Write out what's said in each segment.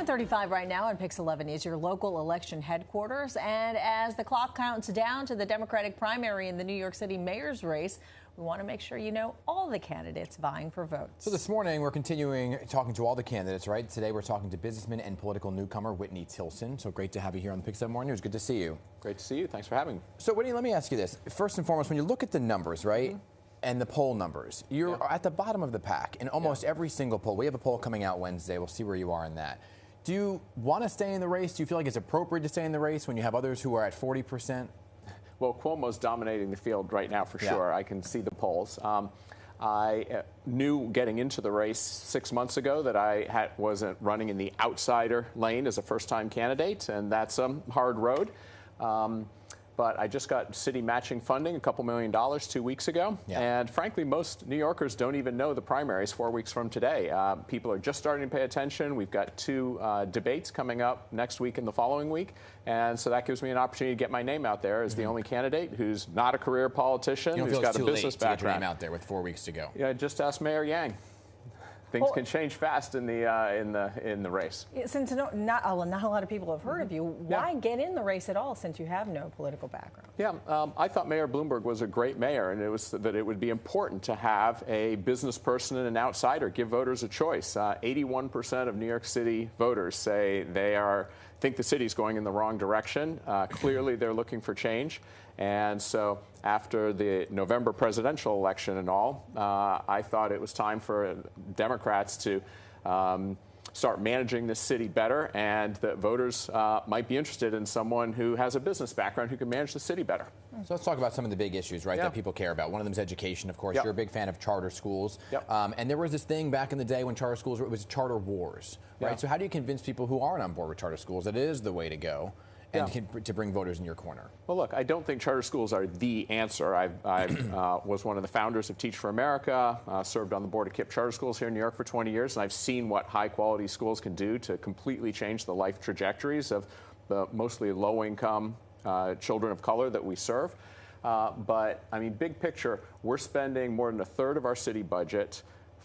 7:35 right now on Pix 11 is your local election headquarters. And as the clock counts down to the Democratic primary in the New York City mayor's race, we want to make sure you know all the candidates vying for votes. So this morning, we're continuing talking to all the candidates, right? Today, we're talking to businessman and political newcomer Whitney Tilson. So great to have you here on the Pix 7 Morning News. Good to see you. Great to see you. Thanks for having me. So, Whitney, let me ask you this. First and foremost, when you look at the numbers, right? And the poll numbers, you're at the bottom of the pack in almost every single poll. We have a poll coming out Wednesday. We'll see where you are in that. Do you want to stay in the race? Do you feel like it's appropriate to stay in the race when you have others who are at 40%? Well, Cuomo's dominating the field right now for sure. I can see the polls. I knew getting into the race 6 months ago that I wasn't running in the outsider lane as a first-time candidate, and that's a hard road. But I just got city matching funding, $2 million 2 weeks ago. And frankly, most New Yorkers don't even know the primaries 4 weeks from today. People are just starting to pay attention. We've got two debates coming up next week and the following week. And so that gives me an opportunity to get my name out there as the only candidate who's not a career politician, who's got a business background. To get your name out there with 4 weeks to go. Yeah, just ask Mayor Yang. Things can change fast in the race. Since not a lot of people have heard of you, why get in the race at all since you have no political background? Yeah, I thought Mayor Bloomberg was a great mayor, and it would be important to have a business person and an outsider give voters a choice. 81% of New York City voters say they think the city's going in the wrong direction. Clearly, they're looking for change. And so after the November presidential election and all, I thought it was time for Democrats to start managing this city better, and that voters might be interested in someone who has a business background who can manage the city better. So let's talk about some of the big issues, right, that people care about. One of them is education, of course. You're a big fan of charter schools. And there was this thing back in the day when charter schools, it was charter wars, right? So how do you convince people who aren't on board with charter schools that it is the way to go? And to bring voters in your corner? Well, look, I don't think charter schools are the answer. I was one of the founders of Teach for America, served on the board of KIPP Charter Schools here in New York for 20 years, and I've seen what high-quality schools can do to completely change the life trajectories of the mostly low-income children of color that we serve. But, I mean, big picture, we're spending more than a third of our city budget,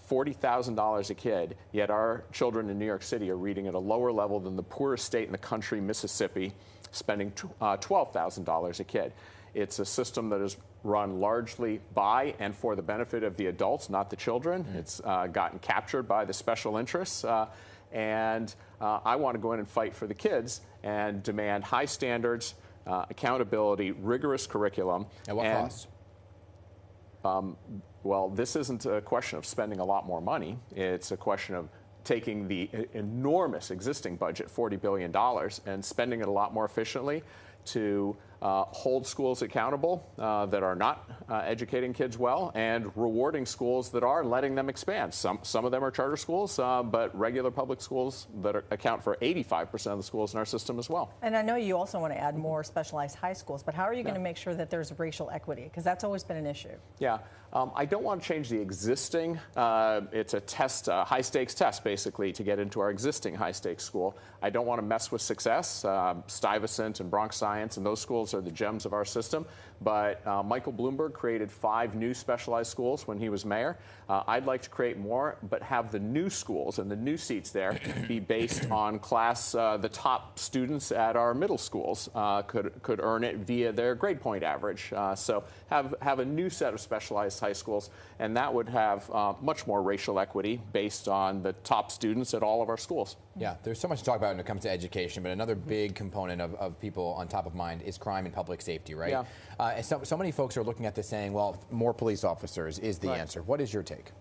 $40,000 a kid, yet our children in New York City are reading at a lower level than the poorest state in the country, Mississippi, spending $12,000 a kid. It's a system that is run largely by and for the benefit of the adults, not the children. It's gotten captured by the special interests. And I want to go in and fight for the kids and demand high standards, accountability, rigorous curriculum. At what cost? Well, this isn't a question of spending a lot more money. It's a question of taking the enormous existing budget, $40 billion, and spending it a lot more efficiently to hold schools accountable that are not educating kids well, and rewarding schools that are, and letting them expand. Some of them are charter schools, but regular public schools that account for 85% of the schools in our system as well. And I know you also want to add more specialized high schools, but how are you going to make sure that there's racial equity? Because that's always been an issue. Yeah, I don't want to change the existing. It's a test, high-stakes test, basically, to get into our existing high-stakes school. I don't want to mess with Success, Stuyvesant and Bronx Science, and those schools are the gems of our system. But Michael Bloomberg created 5 new specialized schools when he was mayor. I'd like to create more, but have the new schools and the new seats there be based on class. The top students at our middle schools could earn it via their grade point average. So have a new set of specialized high schools, and that would have much more racial equity based on the top students at all of our schools. Yeah, there's so much to talk about when it comes to education, but another big component of people on top of mind is crime and public safety, right? Yeah. And so many folks are looking at this saying, well, more police officers is the answer. What is your take?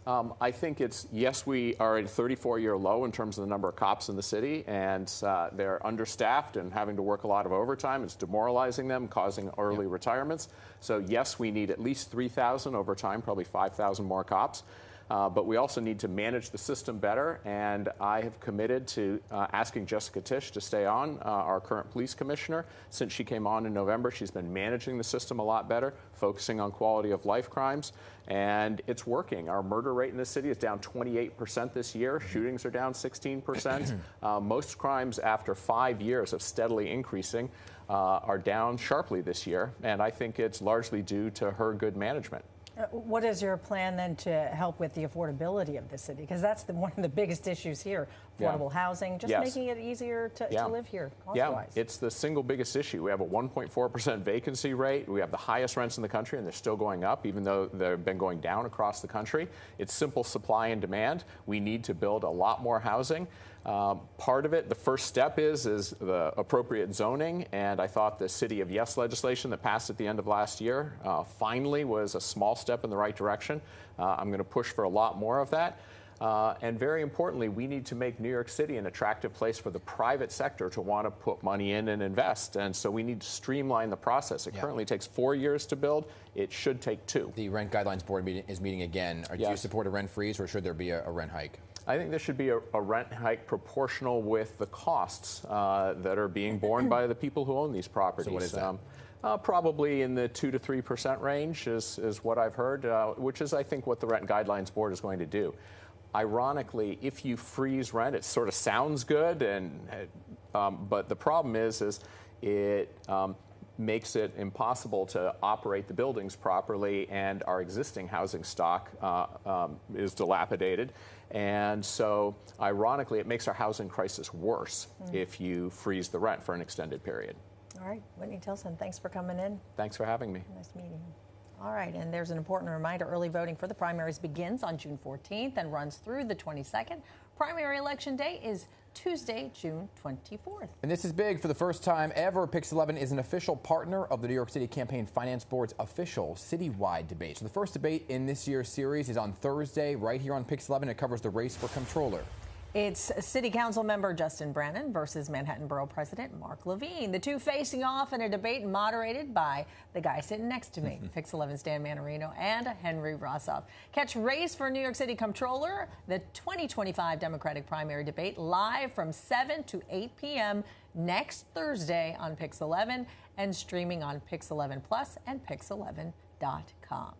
I think it's, yes, we are at a 34-year low in terms of the number of cops in the city, and they're understaffed and having to work a lot of overtime. It's demoralizing them, causing early retirements. So, yes, we need at least 3,000 over time, probably 5,000 more cops. But we also need to manage the system better, and I have committed to asking Jessica Tisch to stay on, our current police commissioner. Since she came on in November, she's been managing the system a lot better, focusing on quality of life crimes, and it's working. Our murder rate in the city is down 28% this year. Shootings are down 16%. Most crimes after 5 years of steadily increasing are down sharply this year, and I think it's largely due to her good management. What is your plan then to help with the affordability of the city? Because that's one of the biggest issues here, affordable housing, just making it easier to live here cost-wise. It's the single biggest issue. We have a 1.4% vacancy rate. We have the highest rents in the country, and they're still going up, even though they've been going down across the country. It's simple supply and demand. We need to build a lot more housing. Part of it, the first step is the appropriate zoning, and I thought the City of Yes legislation that passed at the end of last year finally was a small step in the right direction. I'm going to push for a lot more of that. And very importantly, we need to make New York City an attractive place for the private sector to want to put money in and invest. And so we need to streamline the process. It currently takes 4 years to build. It should take 2. The Rent Guidelines Board is meeting again. Do you support a rent freeze, or should there be a rent hike? I think there should be a rent hike proportional with the costs that are being borne by the people who own these properties. So what is that? Probably in the 2 to 3% range is what I've heard, which is, I think, what the Rent Guidelines Board is going to do. Ironically, if you freeze rent, it sort of sounds good, but the problem is it makes it impossible to operate the buildings properly, and our existing housing stock is dilapidated. And so, ironically, it makes our housing crisis worse if you freeze the rent for an extended period. All right, Whitney Tilson, thanks for coming in. Thanks for having me. Nice meeting you. All right, and there's an important reminder. Early voting for the primaries begins on June 14th and runs through the 22nd. Primary election day is Tuesday, June 24th. And this is big. For the first time ever, Pix 11 is an official partner of the New York City Campaign Finance Board's official citywide debate. So the first debate in this year's series is on Thursday, right here on Pix 11. It covers the race for comptroller. It's City Council member Justin Brannan versus Manhattan Borough President Mark Levine. The two facing off in a debate moderated by the guy sitting next to me, Pix 11's Dan Manarino and Henry Rossoff. Catch Race for New York City Comptroller, the 2025 Democratic primary debate, live from 7 to 8 p.m. next Thursday on Pix 11 and streaming on Pix 11 Plus and Pix11.com.